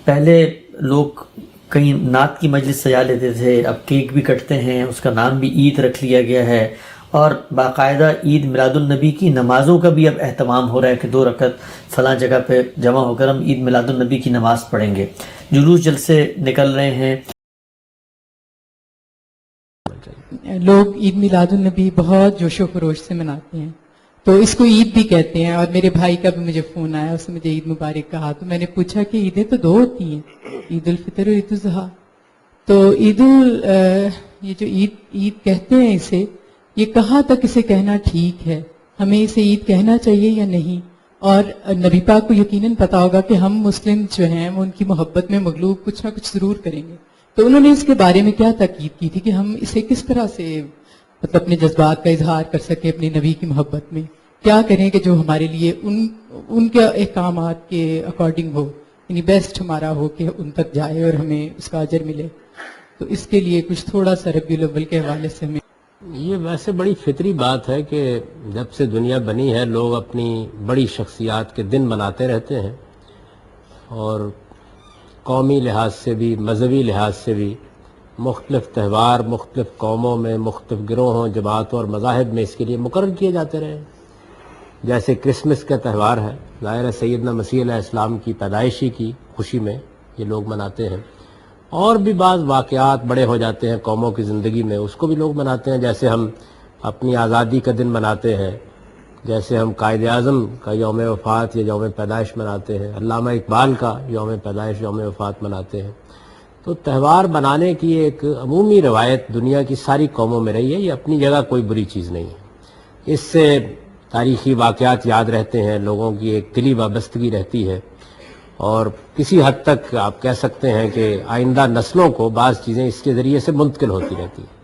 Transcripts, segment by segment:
پہلے لوگ کہیں نعت کی مجلس سجا لیتے تھے، اب کیک بھی کٹتے ہیں، اس کا نام بھی عید رکھ لیا گیا ہے، اور باقاعدہ عید میلاد النبی کی نمازوں کا بھی اب اہتمام ہو رہا ہے کہ 2 رکعت فلاں جگہ پہ جمع ہو کر ہم عید میلاد النبی کی نماز پڑھیں گے، جلوس جلسے نکل رہے ہیں۔ لوگ عید میلاد النبی بہت جوش و خروش سے مناتے ہیں، تو اس کو عید بھی کہتے ہیں۔ اور میرے بھائی کا بھی مجھے فون آیا، اس نے مجھے عید مبارک کہا، تو میں نے پوچھا کہ عیدیں تو 2 ہوتی ہیں، عید الفطر اور عید الاضحیٰ۔ تو یہ جو عید کہتے ہیں اسے، یہ کہاں تک اسے کہنا ٹھیک ہے، ہمیں اسے عید کہنا چاہیے یا نہیں؟ اور نبی پاک کو یقیناً پتا ہوگا کہ ہم مسلم جو ہیں وہ ان کی محبت میں مغلوب کچھ نہ کچھ ضرور کریں گے، تو انہوں نے اس کے بارے میں کیا تاکید کی تھی کہ ہم اسے کس طرح سے مطلب اپنے جذبات کا اظہار کر سکیں اپنے نبی کی محبت میں، کیا کریں کہ جو ہمارے لیے ان کے احکامات کے اکارڈنگ ہو، یعنی بیسٹ ہمارا ہو کہ ان تک جائے اور ہمیں اس کا اجر ملے۔ تو اس کے لیے کچھ تھوڑا سا ربیع الاول کے حوالے سے ہمیں۔ یہ ویسے بڑی فطری بات ہے کہ جب سے دنیا بنی ہے لوگ اپنی بڑی شخصیات کے دن مناتے رہتے ہیں، اور قومی لحاظ سے بھی مذہبی لحاظ سے بھی مختلف تہوار مختلف قوموں میں، مختلف گروہوں، جماعتوں اور مذاہب میں اس کے لیے مقرر کیے جاتے رہے ہیں۔ جیسے کرسمس کا تہوار ہے، ظاہر ہے سیدنا مسیح علیہ السلام کی پیدائشی کی خوشی میں یہ لوگ مناتے ہیں، اور بھی بعض واقعات بڑے ہو جاتے ہیں قوموں کی زندگی میں، اس کو بھی لوگ مناتے ہیں۔ جیسے ہم اپنی آزادی کا دن مناتے ہیں، جیسے ہم قائد اعظم کا یوم وفات یا یوم پیدائش مناتے ہیں، علامہ اقبال کا یوم پیدائش یوم وفات مناتے ہیں۔ تو تہوار بنانے کی ایک عمومی روایت دنیا کی ساری قوموں میں رہی ہے، یہ اپنی جگہ کوئی بری چیز نہیں ہے۔ اس سے تاریخی واقعات یاد رہتے ہیں، لوگوں کی ایک دلی وابستگی رہتی ہے، اور کسی حد تک آپ کہہ سکتے ہیں کہ آئندہ نسلوں کو بعض چیزیں اس کے ذریعے سے منتقل ہوتی رہتی ہیں۔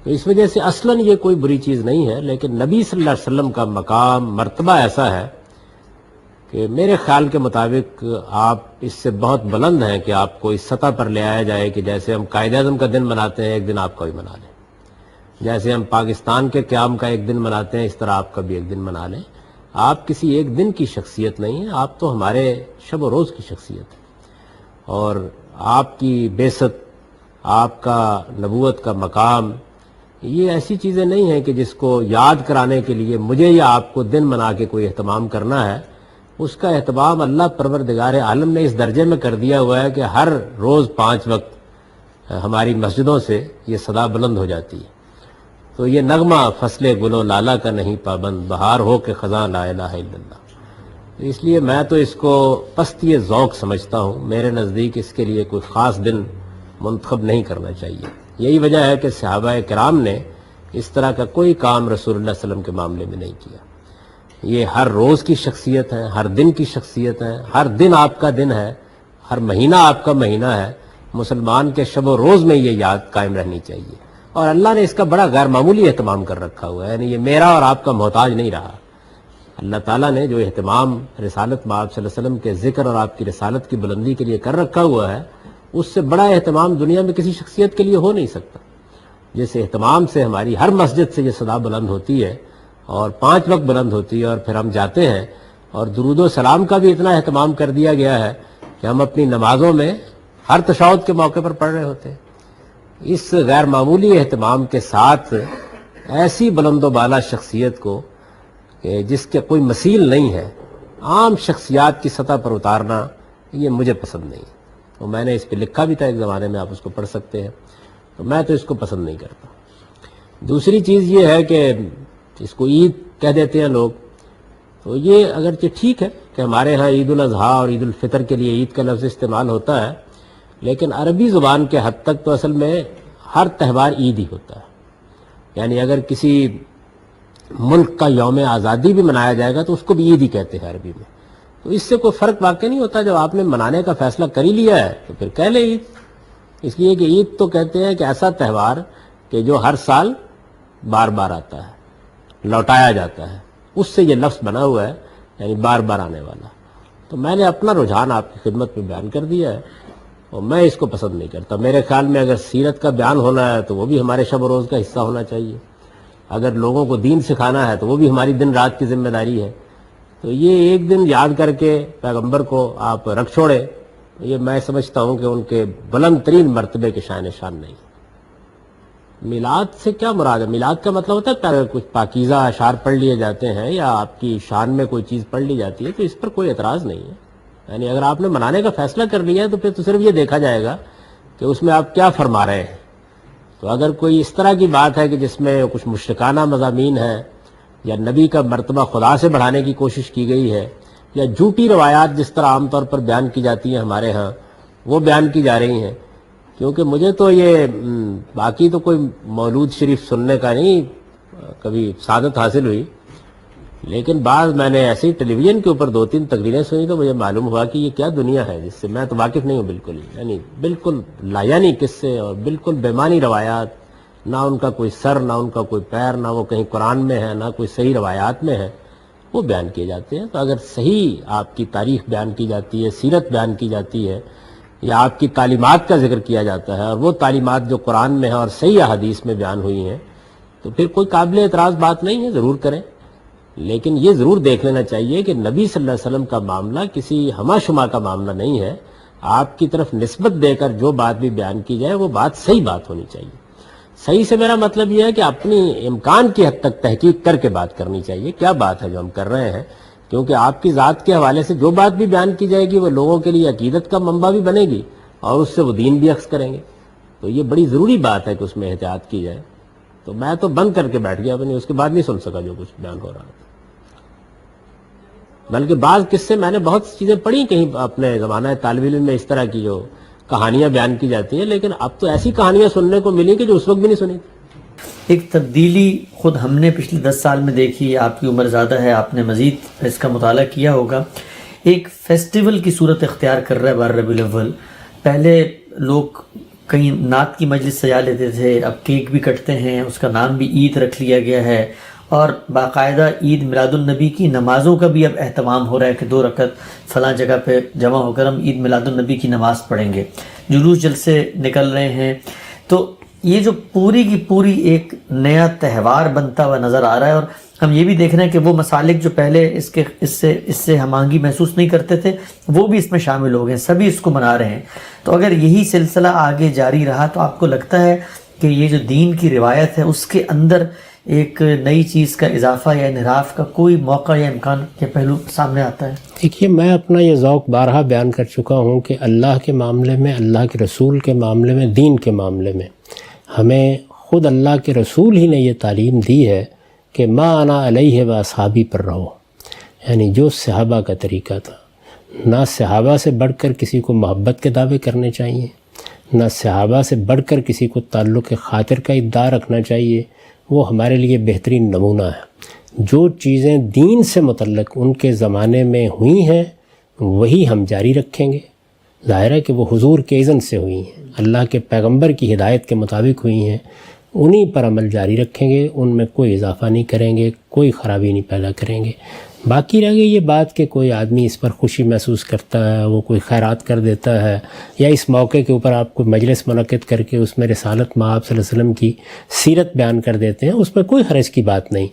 تو اس وجہ سے اصلاً یہ کوئی بری چیز نہیں ہے، لیکن نبی صلی اللہ علیہ وسلم کا مقام مرتبہ ایسا ہے کہ میرے خیال کے مطابق آپ اس سے بہت بلند ہیں کہ آپ کو اس سطح پر لے آیا جائے کہ جیسے ہم قائد اعظم کا دن مناتے ہیں ایک دن آپ کا بھی منا لیں، جیسے ہم پاکستان کے قیام کا ایک دن مناتے ہیں اس طرح آپ کا بھی ایک دن منا لیں۔ آپ کسی ایک دن کی شخصیت نہیں ہیں، آپ تو ہمارے شب و روز کی شخصیت ہیں، اور آپ کی بعثت، آپ کا نبوت کا مقام، یہ ایسی چیزیں نہیں ہیں کہ جس کو یاد کرانے کے لیے مجھے یا آپ کو دن منا کے کوئی اہتمام کرنا ہے۔ اس کا اہتمام اللہ پروردگار عالم نے اس درجے میں کر دیا ہوا ہے کہ ہر روز 5 وقت ہماری مسجدوں سے یہ صدا بلند ہو جاتی ہے۔ تو یہ نغمہ فصل گل و لالا کا نہیں پابند، بہار ہو کے خزاں لا الہ الا اللہ۔ تو اس لیے میں تو اس کو پستی ذوق سمجھتا ہوں، میرے نزدیک اس کے لیے کوئی خاص دن منتخب نہیں کرنا چاہیے۔ یہی وجہ ہے کہ صحابہ کرام نے اس طرح کا کوئی کام رسول اللہ صلی اللہ علیہ وسلم کے معاملے میں نہیں کیا۔ یہ ہر روز کی شخصیت ہے، ہر دن کی شخصیت ہے، ہر دن آپ کا دن ہے، ہر مہینہ آپ کا مہینہ ہے۔ مسلمان کے شب و روز میں یہ یاد قائم رہنی چاہیے، اور اللہ نے اس کا بڑا غیر معمولی اہتمام کر رکھا ہوا ہے، یعنی یہ میرا اور آپ کا محتاج نہیں رہا۔ اللہ تعالیٰ نے جو اہتمام رسالت مآب صلی اللہ علیہ وسلم کے ذکر اور آپ کی رسالت کی بلندی کے لیے کر رکھا ہوا ہے، اس سے بڑا اہتمام دنیا میں کسی شخصیت کے لیے ہو نہیں سکتا۔ جس اہتمام سے ہماری ہر مسجد سے یہ صدا بلند ہوتی ہے، اور 5 وقت بلند ہوتی ہے، اور پھر ہم جاتے ہیں، اور درود و سلام کا بھی اتنا اہتمام کر دیا گیا ہے کہ ہم اپنی نمازوں میں ہر تشہد کے موقع پر پڑھ رہے ہوتے ہیں۔ اس غیر معمولی اہتمام کے ساتھ ایسی بلند و بالا شخصیت کو کہ جس کے کوئی مثیل نہیں ہے، عام شخصیات کی سطح پر اتارنا، یہ مجھے پسند نہیں ہے۔ تو میں نے اس پہ لکھا بھی تھا ایک زمانے میں، آپ اس کو پڑھ سکتے ہیں، تو میں تو اس کو پسند نہیں کرتا۔ دوسری چیز یہ ہے کہ اس کو عید کہہ دیتے ہیں لوگ، تو یہ اگرچہ ٹھیک ہے کہ ہمارے ہاں عید الاضحیٰ اور عید الفطر کے لیے عید کا لفظ استعمال ہوتا ہے، لیکن عربی زبان کے حد تک تو اصل میں ہر تہوار عید ہی ہوتا ہے۔ یعنی اگر کسی ملک کا یوم آزادی بھی منایا جائے گا تو اس کو بھی عید ہی کہتے ہیں عربی میں، تو اس سے کوئی فرق واقع نہیں ہوتا۔ جب آپ نے منانے کا فیصلہ کر ہی لیا ہے تو پھر کہہ لیں عید، اس لیے کہ عید تو کہتے ہیں کہ ایسا تہوار کہ جو ہر سال بار بار آتا ہے، لوٹایا جاتا ہے، اس سے یہ لفظ بنا ہوا ہے، یعنی بار بار آنے والا۔ تو میں نے اپنا رجحان آپ کی خدمت میں بیان کر دیا ہے، اور میں اس کو پسند نہیں کرتا۔ میرے خیال میں اگر سیرت کا بیان ہونا ہے تو وہ بھی ہمارے شب و روز کا حصہ ہونا چاہیے، اگر لوگوں کو دین سکھانا ہے تو وہ بھی ہماری دن رات کی ذمہ داری ہے۔ تو یہ ایک دن یاد کر کے پیغمبر کو آپ رکھ چھوڑے یہ میں سمجھتا ہوں کہ ان کے بلند ترین مرتبے کے شان شان نہیں. میلاد سے کیا مراد ہے؟ میلاد کا مطلب ہوتا ہے کچھ پاکیزہ اشعار پڑھ لیے جاتے ہیں یا آپ کی شان میں کوئی چیز پڑھ لی جاتی ہے، تو اس پر کوئی اعتراض نہیں ہے. یعنی اگر آپ نے منانے کا فیصلہ کر لیا ہے تو پھر تو صرف یہ دیکھا جائے گا کہ اس میں آپ کیا فرما رہے ہیں. تو اگر کوئی اس طرح کی بات ہے کہ جس میں کچھ مشرکانہ مضامین ہیں یا نبی کا مرتبہ خدا سے بڑھانے کی کوشش کی گئی ہے یا جھوٹی روایات جس طرح عام طور پر بیان کی جاتی ہیں ہمارے ہاں وہ بیان کی جا رہی ہیں، کیونکہ مجھے تو یہ باقی تو کوئی مولود شریف سننے کا نہیں کبھی سعادت حاصل ہوئی، لیکن بعض میں نے ایسے ہی ٹیلی ویژن کے اوپر 2-3 تقریریں سنی تو مجھے معلوم ہوا کہ یہ کیا دنیا ہے جس سے میں تو واقف نہیں ہوں بالکل ہی. یعنی بالکل لایانی قصے اور بالکل بےمانی روایات، نہ ان کا کوئی سر نہ ان کا کوئی پیر، نہ وہ کہیں قرآن میں ہے نہ کوئی صحیح روایات میں ہے، وہ بیان کیے جاتے ہیں. تو اگر صحیح آپ کی تاریخ بیان کی جاتی ہے، سیرت بیان کی جاتی ہے یا آپ کی تعلیمات کا ذکر کیا جاتا ہے اور وہ تعلیمات جو قرآن میں ہے اور صحیح احادیث میں بیان ہوئی ہیں، تو پھر کوئی قابل اعتراض بات نہیں ہے، ضرور کریں. لیکن یہ ضرور دیکھ لینا چاہیے کہ نبی صلی اللہ علیہ وسلم کا معاملہ کسی ہما شما کا معاملہ نہیں ہے. آپ کی طرف نسبت دے کر جو بات بھی بیان کی جائے وہ بات صحیح بات ہونی چاہیے. صحیح سے میرا مطلب یہ ہے کہ اپنی امکان کی حد تک تحقیق کر کے بات کرنی چاہیے کیا بات ہے جو ہم کر رہے ہیں، کیونکہ آپ کی ذات کے حوالے سے جو بات بھی بیان کی جائے گی وہ لوگوں کے لیے عقیدت کا منبع بھی بنے گی اور اس سے وہ دین بھی اخذ کریں گے. تو یہ بڑی ضروری بات ہے کہ اس میں احتیاط کی جائے. تو میں تو بند کر کے بیٹھ گیا اپنی، اس کے بعد نہیں سن سکا جو کچھ بیان ہو رہا تھا. بلکہ بعض قصے میں نے بہت چیزیں پڑھی کہیں اپنے زمانہ طالب علم میں، اس طرح کی جو کہانیاں بیان کی جاتی ہیں، لیکن اب تو ایسی کہانیاں سننے کو ملی کہ جو اس وقت بھی نہیں سنی تھی. ایک تبدیلی خود ہم نے پچھلے 10 سال میں دیکھی. آپ کی عمر زیادہ ہے، آپ نے مزید اس کا مطالعہ کیا ہوگا. ایک فیسٹیول کی صورت اختیار کر رہا ہے 12 ربیع الاول. پہلے لوگ کہیں نعت کی مجلس سجا لیتے تھے، اب کیک بھی کٹتے ہیں، اس کا نام بھی عید رکھ لیا گیا ہے، اور باقاعدہ عید میلاد النبی کی نمازوں کا بھی اب اہتمام ہو رہا ہے کہ 2 رکعت فلاں جگہ پہ جمع ہو کر ہم عید میلاد النبی کی نماز پڑھیں گے. جلوس جلسے نکل رہے ہیں. تو یہ جو پوری کی پوری ایک نیا تہوار بنتا ہوا نظر آ رہا ہے. اور ہم یہ بھی دیکھ رہے ہیں کہ وہ مسالک جو پہلے اس سے ہم آہنگی محسوس نہیں کرتے تھے وہ بھی اس میں شامل ہو گئے، سبھی اس کو منا رہے ہیں. تو اگر یہی سلسلہ آگے جاری رہا تو آپ کو لگتا ہے کہ یہ جو دین کی روایت ہے اس کے اندر ایک نئی چیز کا اضافہ یا انحراف کا کوئی موقع یا امکان یا پہلو سامنے آتا ہے؟ دیکھیے، میں اپنا یہ ذوق بارہا بیان کر چکا ہوں کہ اللہ کے معاملے میں، اللہ کے رسول کے معاملے میں، دین کے معاملے میں ہمیں خود اللہ کے رسول ہی نے یہ تعلیم دی ہے کہ ما انا علیہ و اصحابی پر رہو. یعنی جو صحابہ کا طریقہ تھا، نہ صحابہ سے بڑھ کر کسی کو محبت کے دعوے کرنے چاہیے، نہ صحابہ سے بڑھ کر کسی کو تعلق خاطر کا ادعا رکھنا چاہیے. وہ ہمارے لیے بہترین نمونہ ہے. جو چیزیں دین سے متعلق ان کے زمانے میں ہوئی ہیں وہی ہم جاری رکھیں گے. ظاہر ہے کہ وہ حضور کے اذن سے ہوئی ہیں، اللہ کے پیغمبر کی ہدایت کے مطابق ہوئی ہیں، انہی پر عمل جاری رکھیں گے، ان میں کوئی اضافہ نہیں کریں گے، کوئی خرابی نہیں پیدا کریں گے. باقی رہ گئی یہ بات کہ کوئی آدمی اس پر خوشی محسوس کرتا ہے، وہ کوئی خیرات کر دیتا ہے، یا اس موقع کے اوپر آپ کوئی مجلس منعقد کر کے اس میں رسالت مآب صلی اللہ علیہ وسلم کی سیرت بیان کر دیتے ہیں، اس میں کوئی حرج کی بات نہیں.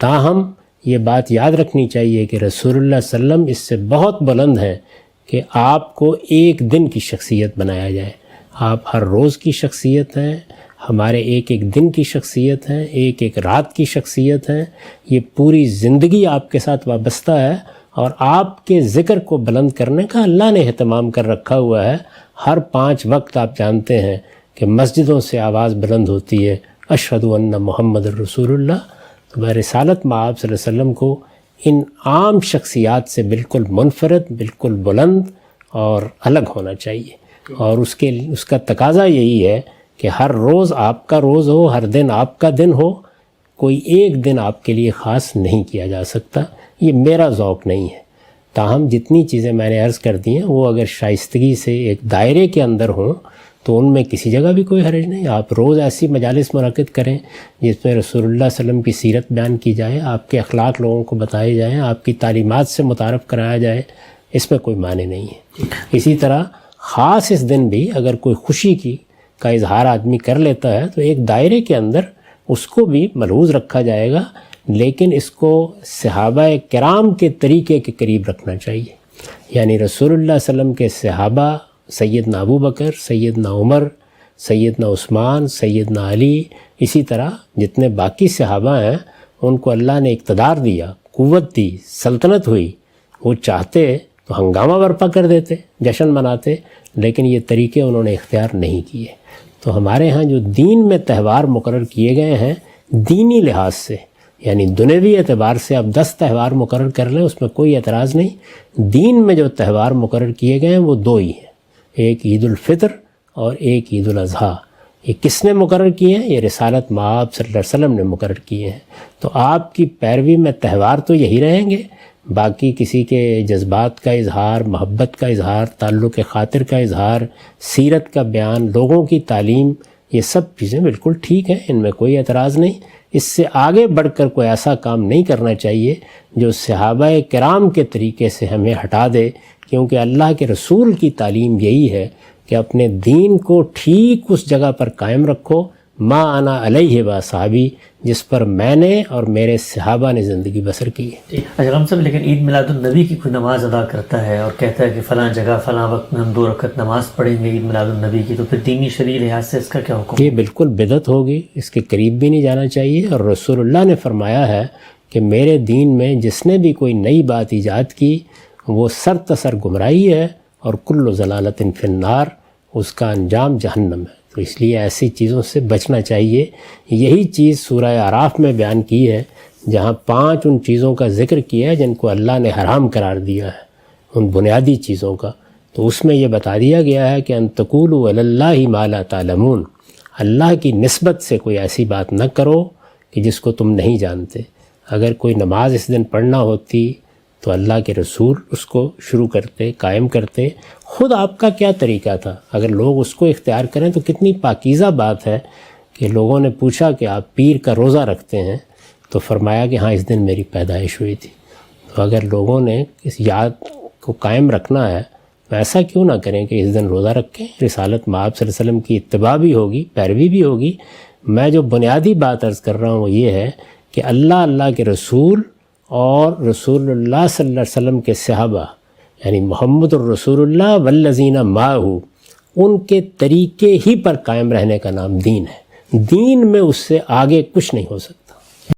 تاہم یہ بات یاد رکھنی چاہیے کہ رسول اللہ صلی اللہ علیہ وسلم اس سے بہت بلند ہے کہ آپ کو ایک دن کی شخصیت بنایا جائے. آپ ہر روز کی شخصیت ہیں، ہمارے ایک ایک دن کی شخصیت ہیں، ایک ایک رات کی شخصیت ہیں. یہ پوری زندگی آپ کے ساتھ وابستہ ہے اور آپ کے ذکر کو بلند کرنے کا اللہ نے اہتمام کر رکھا ہوا ہے. ہر 5 وقت آپ جانتے ہیں کہ مسجدوں سے آواز بلند ہوتی ہے، اشہد ان محمد الرسول اللہ. تو میں رسالت مآب صلی اللہ علیہ وسلم کو ان عام شخصیات سے بالکل منفرد، بالکل بلند اور الگ ہونا چاہیے. اور اس کا تقاضا یہی ہے کہ ہر روز آپ کا روز ہو، ہر دن آپ کا دن ہو، کوئی ایک دن آپ کے لیے خاص نہیں کیا جا سکتا. یہ میرا ذوق نہیں ہے. تاہم جتنی چیزیں میں نے عرض کر دی ہیں وہ اگر شائستگی سے ایک دائرے کے اندر ہوں تو ان میں کسی جگہ بھی کوئی حرج نہیں. آپ روز ایسی مجالس منعقد کریں جس میں رسول اللہ صلی اللہ علیہ وسلم کی سیرت بیان کی جائے، آپ کے اخلاق لوگوں کو بتائے جائیں، آپ کی تعلیمات سے متعارف کرایا جائے، اس میں کوئی معنی نہیں ہے. اسی طرح خاص اس دن بھی اگر کوئی خوشی کا اظہار آدمی کر لیتا ہے تو ایک دائرے کے اندر اس کو بھی ملحوظ رکھا جائے گا، لیکن اس کو صحابہ کرام کے طریقے کے قریب رکھنا چاہیے. یعنی رسول اللہ صلی اللہ علیہ وسلم کے صحابہ سیدنا ابو بکر، سیدنا عمر، سیدنا عثمان، سیدنا علی، اسی طرح جتنے باقی صحابہ ہیں ان کو اللہ نے اقتدار دیا، قوت دی، سلطنت ہوئی، وہ چاہتے تو ہنگامہ برپا کر دیتے، جشن مناتے، لیکن یہ طریقے انہوں نے اختیار نہیں کیے۔ تو ہمارے ہاں جو دین میں تہوار مقرر کیے گئے ہیں دینی لحاظ سے، یعنی دنیوی اعتبار سے آپ 10 تہوار مقرر کر لیں، اس میں کوئی اعتراض نہیں، دین میں جو تہوار مقرر کیے گئے ہیں وہ 2 ہی ہیں، ایک عید الفطر اور ایک عید الاضحیٰ۔ یہ کس نے مقرر کیے ہیں؟ یہ رسالت مآب صلی اللہ علیہ وسلم نے مقرر کیے ہیں۔ تو آپ کی پیروی میں تہوار تو یہی رہیں گے، باقی کسی کے جذبات کا اظہار، محبت کا اظہار، تعلق خاطر کا اظہار، سیرت کا بیان، لوگوں کی تعلیم، یہ سب چیزیں بالکل ٹھیک ہیں، ان میں کوئی اعتراض نہیں۔ اس سے آگے بڑھ کر کوئی ایسا کام نہیں کرنا چاہیے جو صحابہ کرام کے طریقے سے ہمیں ہٹا دے، کیونکہ اللہ کے رسول کی تعلیم یہی ہے کہ اپنے دین کو ٹھیک اس جگہ پر قائم رکھو، ما انا علیہ و صحابی، جس پر میں نے اور میرے صحابہ نے زندگی بسر کی ہے۔ اجرم صاحب، لیکن عید میلاد النبی کی کوئی نماز ادا کرتا ہے اور کہتا ہے کہ فلاں جگہ فلاں وقت میں ہم 2 رکعت نماز پڑھیں گے عید میلاد النبی کی، تو پھر دینی شرعی لحاظ سے اس کا کیا حکم؟ یہ بالکل بدعت ہوگی، اس کے قریب بھی نہیں جانا چاہیے، اور رسول اللہ نے فرمایا ہے کہ میرے دین میں جس نے بھی کوئی نئی بات ایجاد کی وہ سر تسر گمراہی ہے، اور کل ضلالت فی النار، اس کا انجام جہنم ہے۔ تو اس لیے ایسی چیزوں سے بچنا چاہیے۔ یہی چیز سورہ اعراف میں بیان کی ہے، جہاں 5 ان چیزوں کا ذکر کیا ہے جن کو اللہ نے حرام قرار دیا ہے، ان بنیادی چیزوں کا۔ تو اس میں یہ بتا دیا گیا ہے کہ ان تقولوا علی اللہ ما لا تعلمون، اللہ کی نسبت سے کوئی ایسی بات نہ کرو کہ جس کو تم نہیں جانتے۔ اگر کوئی نماز اس دن پڑھنا ہوتی تو اللہ کے رسول اس کو شروع کرتے، قائم کرتے۔ خود آپ کا کیا طریقہ تھا؟ اگر لوگ اس کو اختیار کریں تو کتنی پاکیزہ بات ہے کہ لوگوں نے پوچھا کہ آپ پیر کا روزہ رکھتے ہیں، تو فرمایا کہ ہاں اس دن میری پیدائش ہوئی تھی۔ تو اگر لوگوں نے اس یاد کو قائم رکھنا ہے تو ایسا کیوں نہ کریں کہ اس دن روزہ رکھیں، رسالت مآب صلی اللہ علیہ وسلم کی اتباع بھی ہوگی، پیروی بھی ہوگی۔ میں جو بنیادی بات عرض کر رہا ہوں وہ یہ ہے کہ اللہ کے رسول اور رسول اللہ صلی اللہ علیہ وسلم کے صحابہ، یعنی محمد الرسول اللہ والذین معہ، ان کے طریقے ہی پر قائم رہنے کا نام دین ہے۔ دین میں اس سے آگے کچھ نہیں ہو سکتا۔